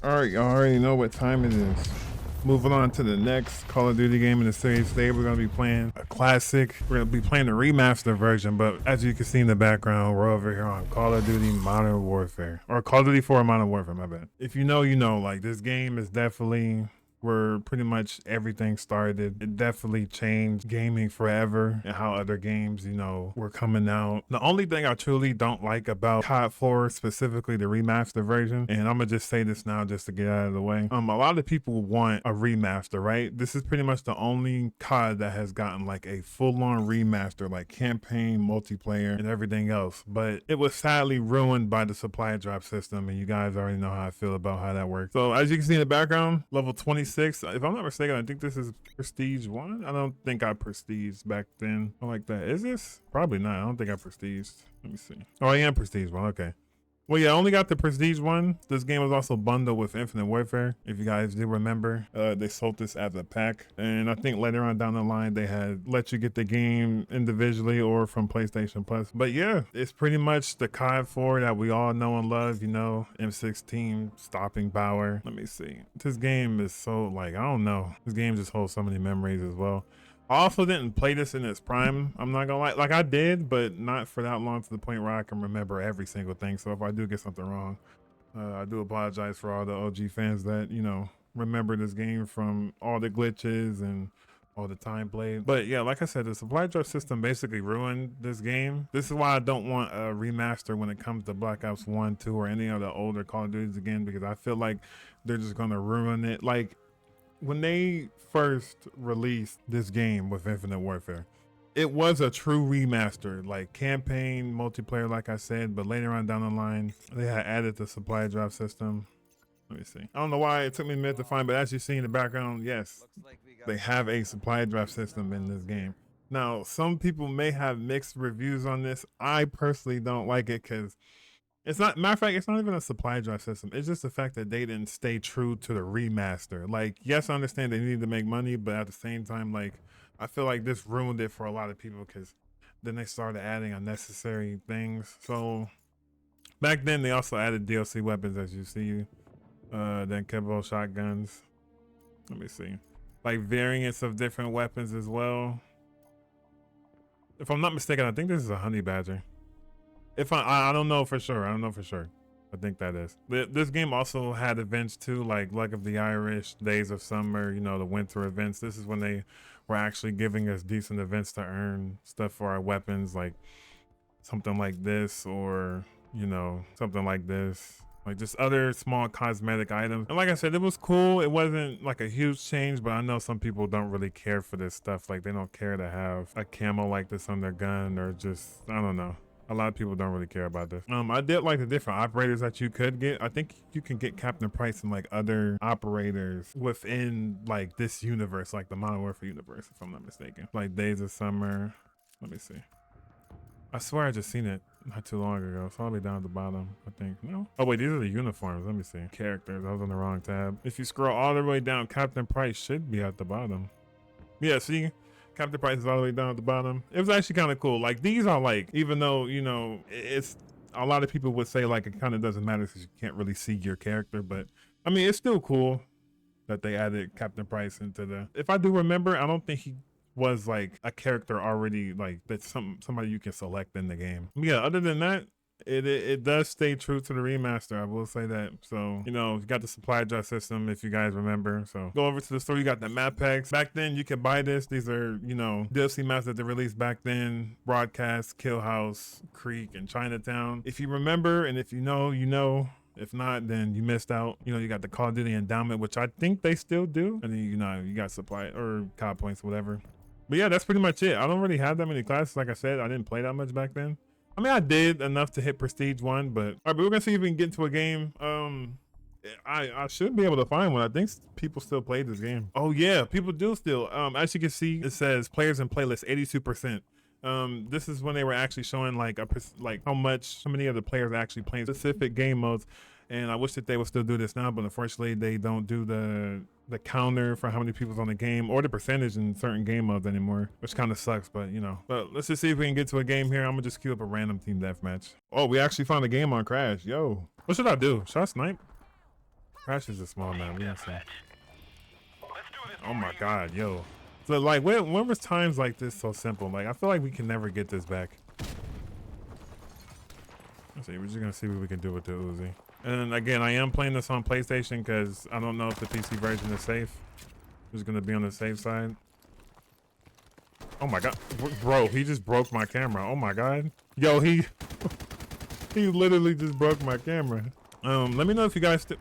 All right, y'all already know what time it is. Moving on to the next Call of Duty game in the series. Today we're going to be playing a classic. We're going to be playing the remaster version, but as you can see in the background, we're over here on Call of Duty Modern Warfare. Or Call of Duty 4 Modern Warfare, my bad. If you know, you know. Like, this game is definitely where pretty much everything started. It definitely changed gaming forever and how other games, you know, were coming out. The only thing I truly don't like about COD 4, specifically the remaster version, and I'm gonna just say this now just to get out of the way. A lot of people want a remaster, right? This is pretty much the only COD that has gotten like a full-on remaster, like campaign, multiplayer, and everything else. But it was sadly ruined by the supply drop system, and you guys already know how I feel about how that works. So as you can see in the background, level 26. If I'm not mistaken, I think this is Prestige 1. I don't think I prestiged back then. I like that. Is this? Probably not. I don't think I prestiged. Let me see. Oh, I am Prestige 1. Okay. Well, yeah, I only got the Prestige 1. This game was also bundled with Infinite Warfare. If you guys do remember, they sold this as a pack. And I think later on down the line, they had let you get the game individually or from PlayStation Plus. But yeah, it's pretty much the COD 4 that we all know and love, you know, M16, stopping power. Let me see. This game is so, like, I don't know. This game just holds so many memories as well. I also didn't play this in its prime. I'm not gonna lie. Like, I did, but not for that long to the point where I can remember every single thing. So if I do get something wrong, I do apologize for all the OG fans that, you know, remember this game from all the glitches and all the time played. But yeah, like I said, the supply drop system basically ruined this game. This is why I don't want a remaster when it comes to Black Ops 1, 2, or any of the older Call of Duties again, because I feel like they're just gonna ruin it. Like, when they first released this game with Infinite Warfare, it was a true remaster, like campaign, multiplayer, like I said, but later on down the line, they had added the supply drop system. Let me see. I don't know why it took me a minute to find, but as you see in the background, yes, they have a supply drop system in this game. Now, some people may have mixed reviews on this. I personally don't like it because it's not, matter of fact, it's not even a supply drop system. It's just the fact that they didn't stay true to the remaster. Like, yes, I understand they need to make money, but at the same time, like, I feel like this ruined it for a lot of people because then they started adding unnecessary things. So back then, they also added DLC weapons, as you see, then Kebo shotguns. Let me see, like variants of different weapons as well. If I'm not mistaken, I think this is a honey badger. If I don't know for sure. I don't know for sure. I think that is. This game also had events too, like Luck of the Irish, Days of Summer, you know, the winter events. This is when they were actually giving us decent events to earn stuff for our weapons, like something like this, or, you know, something like this. Like just other small cosmetic items. And like I said, it was cool. It wasn't like a huge change, but I know some people don't really care for this stuff. Like, they don't care to have a camo like this on their gun, or just, I don't know. A lot of people don't really care about this. I did like the different operators that you could get. I think you can get Captain Price and like other operators within like this universe, like the Modern Warfare universe, if I'm not mistaken. Like Days of Summer. Let me see. I swear I just seen it not too long ago. It's all the way down at the bottom, I think. No? Oh wait, these are the uniforms. Let me see. Characters. I was on the wrong tab. If you scroll all the way down, Captain Price should be at the bottom. Yeah, see? Captain Price is all the way down at the bottom. It was actually kind of cool. Like, these are like, even though, you know, it's, a lot of people would say like it kind of doesn't matter because you can't really see your character, but I mean, it's still cool that they added Captain Price into the, if I do remember, I don't think he was like a character already, like that's somebody you can select in the game. Yeah, other than that, it does stay true to the remaster, I will say that. So, you know, you got the supply drop system, if you guys remember. So go over to the store, you got the map packs. Back then you could buy this. These are, you know, DLC maps that they released back then: Broadcast, Kill House, Creek, and Chinatown. If you remember, and if you know, you know. If not, then you missed out. You know, you got the Call of Duty Endowment, which I think they still do. And then, you know, you got supply or COD points, whatever. But yeah, that's pretty much it. I don't really have that many classes. Like I said, I didn't play that much back then. I mean, I did enough to hit Prestige 1, but all right, but we're gonna see if we can get into a game. I should be able to find one. I think people still play this game. Oh yeah, people do still. As you can see, it says players and playlists 82%. This is when they were actually showing like how many of the players are actually playing specific game modes. And I wish that they would still do this now, but unfortunately they don't do the counter for how many people's on the game or the percentage in certain game modes anymore, which kind of sucks, but you know. But let's just see if we can get to a game here. I'm gonna just queue up a random team deathmatch. Oh, we actually found a game on Crash. Yo, what should I do? Should I snipe? Crash is a small map. We see. Oh my god, yo. So like when was times like this so simple? Like I feel like we can never get this back. Let's see, we're just gonna see what we can do with the Uzi. And again, I am playing this on PlayStation because I don't know if the PC version is safe. I'm just gonna be on the safe side. Oh my god, bro, he just broke my camera. Oh my god. Yo, he he literally just broke my camera. Let me know if you guys still.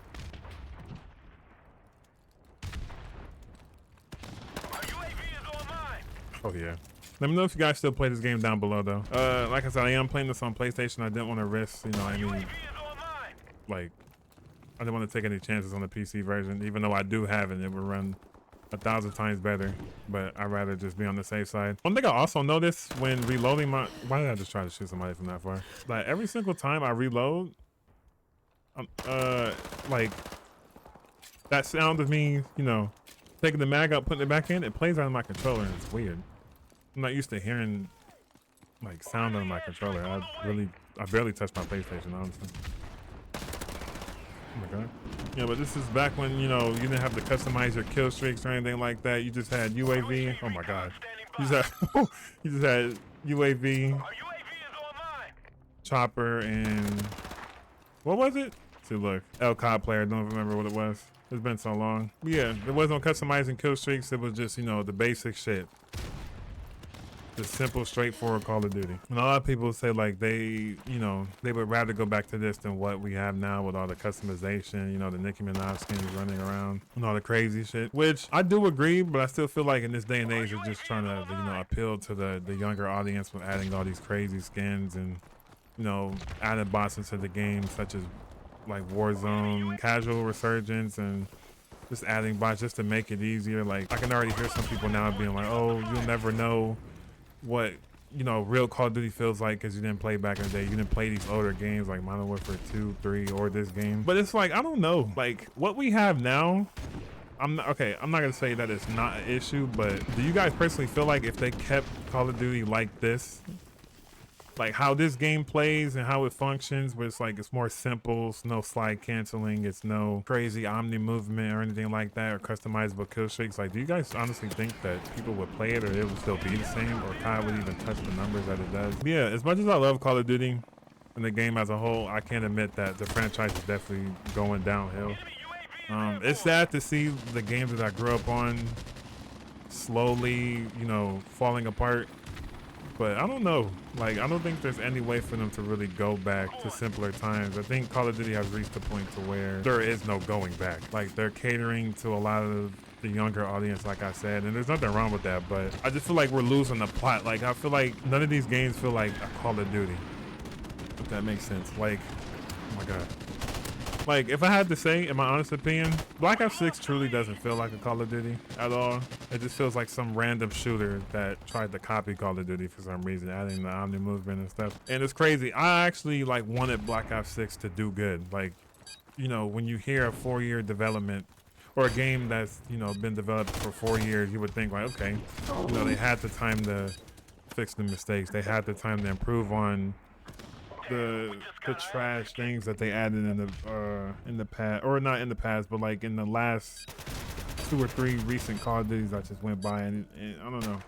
Oh yeah. Let me know if you guys still play this game down below though. Like I said, I am playing this on PlayStation. I didn't want to risk, you know, I mean, like, I didn't want to take any chances on the PC version, even though I do have it. It would run 1,000 times better, but I'd rather just be on the safe side. One thing I also noticed when reloading my, why did I just try to shoot somebody from that far? Like every single time I reload, like that sound of me, you know, taking the mag out, putting it back in, it plays out of my controller and it's weird. I'm not used to hearing like sound on my controller. I barely touch my PlayStation, honestly. Oh my god. Yeah, but this is back when, you know, you didn't have to customize your kill streaks or anything like that. You just had UAV. Oh my god. You just had UAV, chopper, and what was it? See, look, LCOD player. Don't remember what it was. It's been so long. But yeah, there was no customizing kill streaks. It was just, you know, the basic shit. The simple, straightforward Call of Duty. And a lot of people say like they, you know, they would rather go back to this than what we have now with all the customization, you know, the Nicki Minaj skins running around and all the crazy shit, which I do agree, but I still feel like in this day and age, they're just trying to, you know, appeal to the younger audience with adding all these crazy skins and, you know, adding bots into the game such as like Warzone, Casual Resurgence, and just adding bots just to make it easier. Like I can already hear some people now being like, oh, you'll never know what, you know, real Call of Duty feels like because you didn't play back in the day. You didn't play these older games like Modern Warfare 2, 3, or this game. But it's like, I don't know, like what we have now, I'm not gonna say that it's not an issue, but do you guys personally feel like if they kept Call of Duty like this, like how this game plays and how it functions, where it's like it's more simple, it's no slide canceling, it's no crazy omni movement or anything like that, or customizable kill streaks, like do you guys honestly think that people would play it or it would still be the same, or COD would even touch the numbers that it does? Yeah, as much as I love Call of Duty and the game as a whole, I can't admit that the franchise is definitely going downhill. It's sad to see the games that I grew up on slowly, you know, falling apart. But I don't know, like I don't think there's any way for them to really go back to simpler times. I think Call of Duty has reached a point to where there is no going back. Like they're catering to a lot of the younger audience, like I said, and there's nothing wrong with that, but I just feel like we're losing the plot. Like I feel like none of these games feel like a Call of Duty, if that makes sense. Like, oh my god. Like, if I had to say, in my honest opinion, Black Ops 6 truly doesn't feel like a Call of Duty at all. It just feels like some random shooter that tried to copy Call of Duty for some reason, adding the omni movement and stuff. And it's crazy. I actually, like, wanted Black Ops 6 to do good. Like, you know, when you hear a 4-year development or a game that's, you know, been developed for 4 years, you would think, like, okay, you know, they had the time to fix the mistakes. They had the time to improve on the trash things that they added in the past, or not in the past, but like in the last 2 or 3 recent Call of Duties that just went by, and I don't know.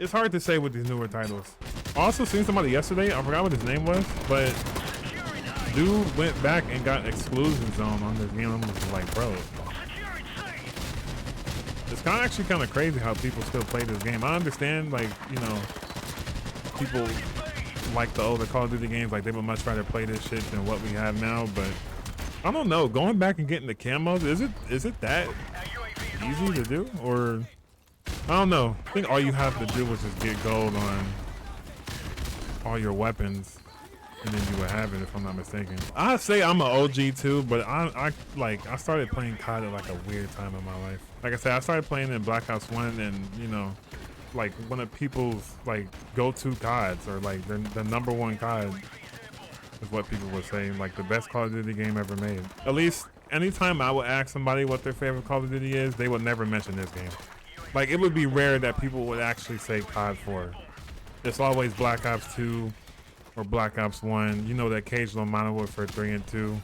It's hard to say with these newer titles. I also seen somebody yesterday, I forgot what his name was, but dude went back and got Exclusion Zone on this game. I'm just like, bro, it's actually kind of crazy how people still play this game. I understand, like, you know, people like the older Call of Duty games, like they would much rather play this shit than what we have now, but I don't know, going back and getting the camos, is it that easy to do? Or I don't know. I think all you have to do was just get gold on all your weapons and then you would have it, if I'm not mistaken. I say I'm an OG too, but I started playing COD at like a weird time in my life. Like I said, I started playing in Black Ops 1, and you know, like one of people's like go-to CODs, or like the #1 COD is what people would say, like the best Call of Duty game ever made. At least anytime I would ask somebody what their favorite Call of Duty is, they would never mention this game. Like it would be rare that people would actually say COD 4. It's always Black Ops 2 or Black Ops 1. You know, the occasional Modern Warfare 3 and 2.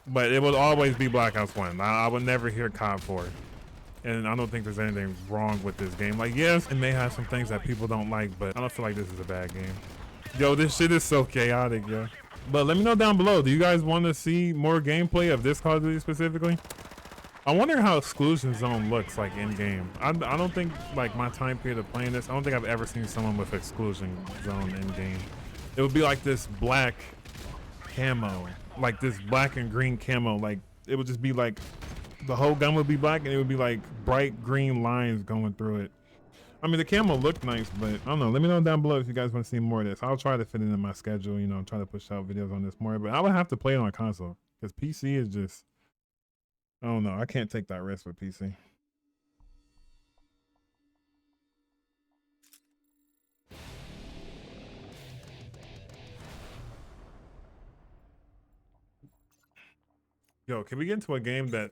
But it will always be Black Ops 1. I would never hear COD 4. And I don't think there's anything wrong with this game. Like, yes, it may have some things that people don't like, but I don't feel like this is a bad game. Yo, this shit is so chaotic, yo. But let me know down below, do you guys want to see more gameplay of this Call of Duty specifically? I wonder how Exclusion Zone looks like in game. I don't think, like, my time period of playing this, I don't think I've ever seen someone with Exclusion Zone in game. It would be like this black camo, like this black and green camo. Like, it would just be like, the whole gun would be black and it would be like bright green lines going through it. I mean, the camo looked nice, but I don't know. Let me know down below if you guys want to see more of this. I'll try to fit it in my schedule, you know, try to push out videos on this more, but I would have to play it on console because PC is just, I don't know. I can't take that risk with PC. Yo, can we get into a game that,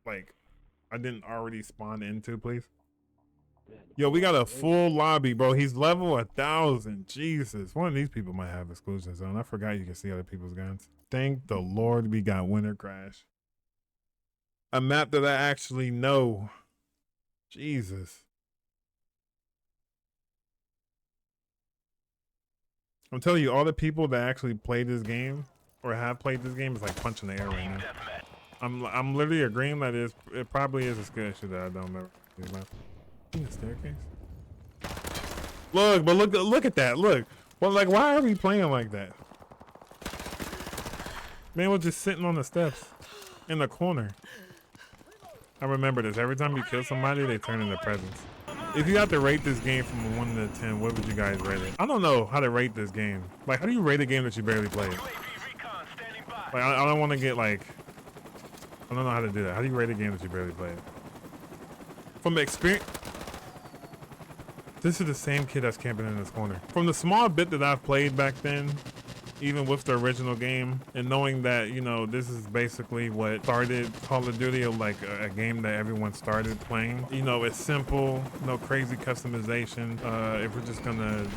like, I didn't already spawn into, please? Yo, we got a full lobby, bro. He's level 1,000. Jesus. One of these people might have Exclusion Zone. I forgot you can see other people's guns. Thank the Lord we got Winter Crash. A map that I actually know. Jesus. I'm telling you, all the people that actually play this game or have played this game is like punching the air right now. I'm literally agreeing that it probably is a skill issue that I don't know. In the staircase. Look, but look at that. Look. Well, like, why are we playing like that? Man was just sitting on the steps in the corner. I remember this. Every time you kill somebody, they turn into presents. If you had to rate this game from 1 to 10, what would you guys rate it? I don't know how to rate this game. Like, how do you rate a game that you barely played? Like, I don't want to get, like, I don't know how to do that. How do you rate a game that you barely played? From experience. This is the same kid that's camping in this corner. From the small bit that I've played back then, even with the original game, and knowing that, you know, this is basically what started Call of Duty, like a game that everyone started playing. You know, it's simple, no crazy customization. If we're just gonna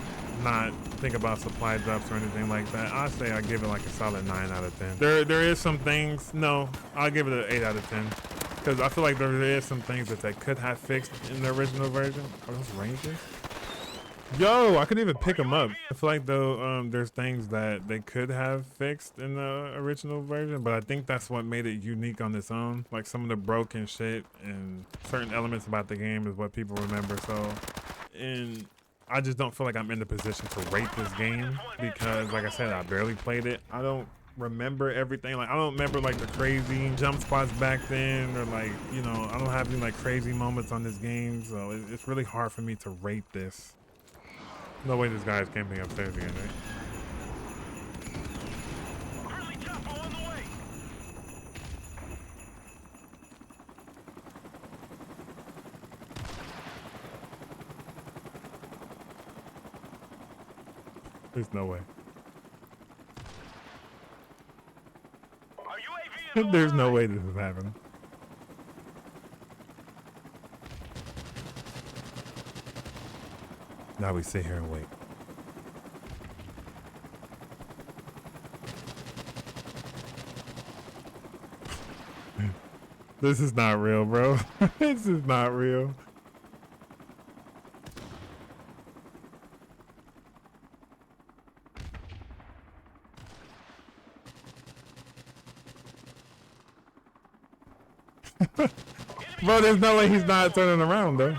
not think about supply drops or anything like that, I say I give it like a solid 9 out of 10. There is some things, no, I'll give it an 8 out of 10. Because I feel like there is some things that they could have fixed in the original version. Are those Rangers? Yo, I could even pick them up. I feel like though there's things that they could have fixed in the original version, but I think that's what made it unique on its own. Like some of the broken shit and certain elements about the game is what people remember. So, and I just don't feel like I'm in the position to rate this game because, like I said, I barely played it. I don't remember everything. Like I don't remember like the crazy jump spots back then, or like, you know, I don't have any like crazy moments on this game, so it's really hard for me to rate this. No way this guy is camping upstairs again, right? There's no way. There's no way this is happening. Now we sit here and wait. This is not real, bro. This is not real. Bro, there's no way he's not turning around, though.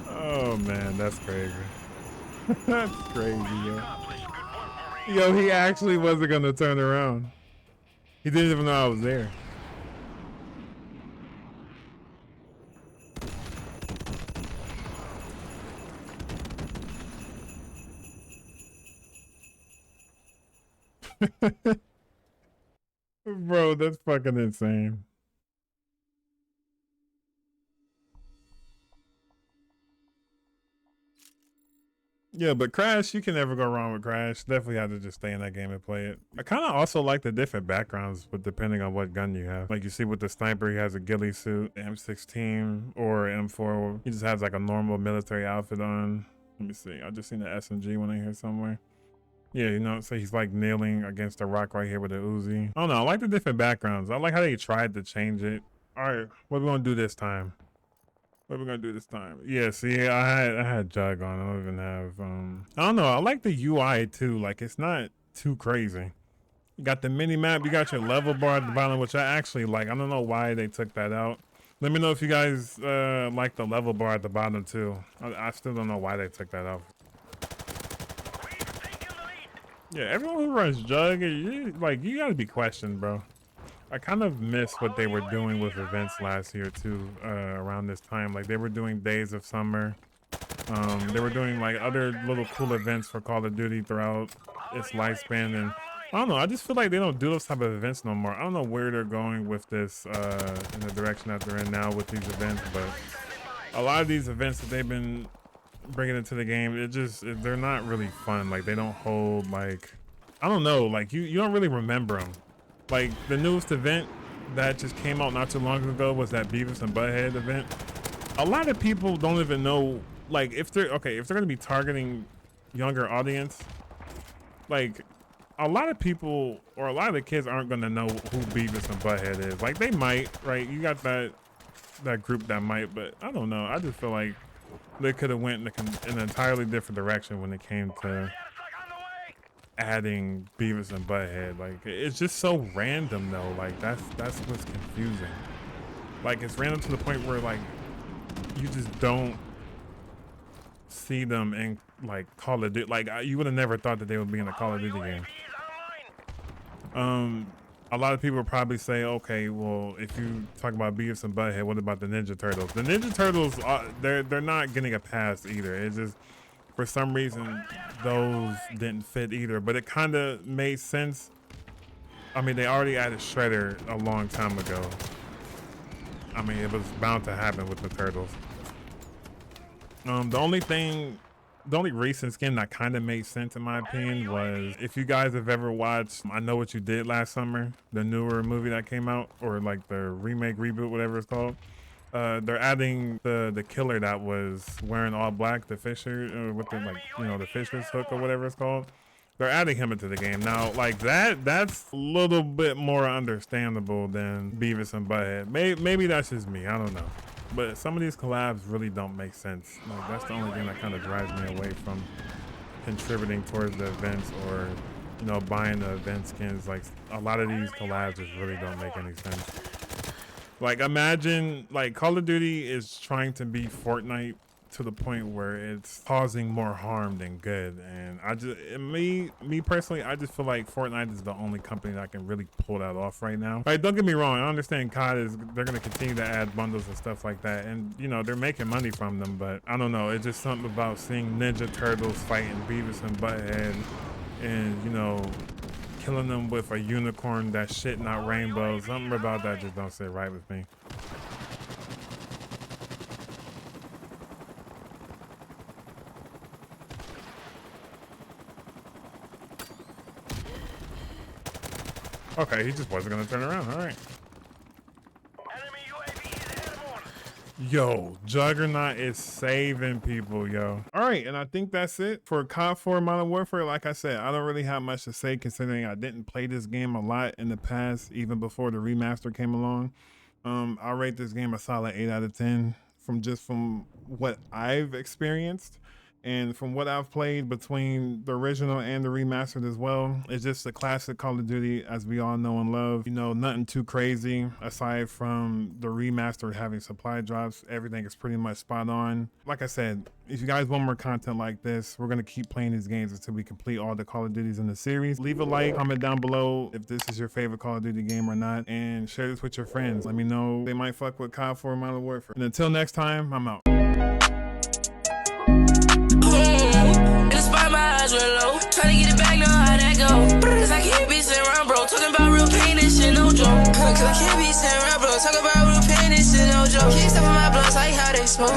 Oh, man, that's crazy. That's crazy, yo. Yo, he actually wasn't gonna turn around. He didn't even know I was there. Bro, that's fucking insane. Yeah, but Crash, you can never go wrong with Crash. Definitely have to just stay in that game and play it. I kind of also like the different backgrounds, but depending on what gun you have. Like you see with the sniper, he has a ghillie suit, the M16 or M4. He just has like a normal military outfit on. Let me see. I just seen the SMG one in here somewhere. Yeah, you know, so he's like kneeling against the rock right here with the Uzi. I don't know. I like the different backgrounds. I like how they tried to change it. All right, what are we gonna do this time? What are we gonna do this time? Yeah, see, I had Jug on. I don't even have I don't know. I like the UI too. Like, it's not too crazy. You got the mini map. You got your level bar at the bottom, which I actually like. I don't know why they took that out. Let me know if you guys like the level bar at the bottom too. I still don't know why they took that out. Yeah, everyone who runs Jug, you gotta be questioned, bro. I kind of miss what they were doing with events last year too, around this time. Like, they were doing Days of Summer. They were doing like other little cool events for Call of Duty throughout its lifespan, and I don't know, I just feel like they don't do those type of events no more. I don't know where they're going with this, in the direction that they're in now with these events, but a lot of these events that they've been bringing into the game, they're not really fun. Like, they don't hold, like, I don't know, like you don't really remember them. Like, the newest event that just came out not too long ago was that Beavis and Butthead event. A lot of people don't even know, like, if they're gonna be targeting younger audience, like, a lot of people or a lot of the kids aren't gonna know who Beavis and Butthead is. Like, they might, right? You got that group that might, but I don't know. I just feel like they could have went in an entirely different direction when it came to adding Beavis and Butthead. Like, it's just so random though. Like, that's what's confusing. Like, it's random to the point where, like, you just don't see them in, like, Call of Duty. Like, you would have never thought that they would be in a Call of Duty game. A lot of people would probably say, okay, well, if you talk about Beavis and Butthead, what about the Ninja Turtles? The Ninja Turtles, they're not getting a pass either. It's just, for some reason, those didn't fit either. But it kind of made sense. I mean, they already added Shredder a long time ago. I mean, it was bound to happen with the Turtles. The only recent skin that kind of made sense in my opinion was, if you guys have ever watched I Know What You Did Last Summer, the newer movie that came out, or like the remake, reboot, whatever it's called. They're adding the killer that was wearing all black, the Fisher, with the, like, you know, the Fisher's hook or whatever it's called. They're adding him into the game now. Like, that's a little bit more understandable than Beavis and Butthead. Maybe that's just me, I don't know. But some of these collabs really don't make sense. Like, that's the only thing that kind of drives me away from contributing towards the events, or, you know, buying the event skins. Like, a lot of these collabs just really don't make any sense. Like, imagine, like, Call of Duty is trying to be Fortnite to the point where it's causing more harm than good. And me personally, I just feel like Fortnite is the only company that can really pull that off right now. Right, don't get me wrong, I understand COD they're gonna continue to add bundles and stuff like that, and, you know, they're making money from them, but I don't know, it's just something about seeing Ninja Turtles fighting Beavis and Butthead and, you know, killing them with a unicorn that's shitting out rainbows. Something about that just don't sit right with me. Okay, he just wasn't gonna turn around. All right. Yo, Juggernaut is saving people, yo. All right, and I think that's it for COD 4 Modern Warfare. Like I said, I don't really have much to say, considering I didn't play this game a lot in the past, even before the remaster came along. I'll rate this game a solid 8 out of 10 from what I've experienced. And from what I've played between the original and the remastered as well, it's just a classic Call of Duty, as we all know and love. You know, nothing too crazy aside from the remaster having supply drops. Everything is pretty much spot on. Like I said, if you guys want more content like this, we're gonna keep playing these games until we complete all the Call of Duties in the series. Leave a like, comment down below if this is your favorite Call of Duty game or not, and share this with your friends. Let me know they might fuck with COD 4 Modern Warfare. And until next time, I'm out. Tryna get it back, know how that go. Cause I can't be sitting around, bro, talking about real pain, this shit no joke. Cause I can't be sitting around, bro, talking about real pain, this shit no joke. Can't stop with my blunts like how they smoke.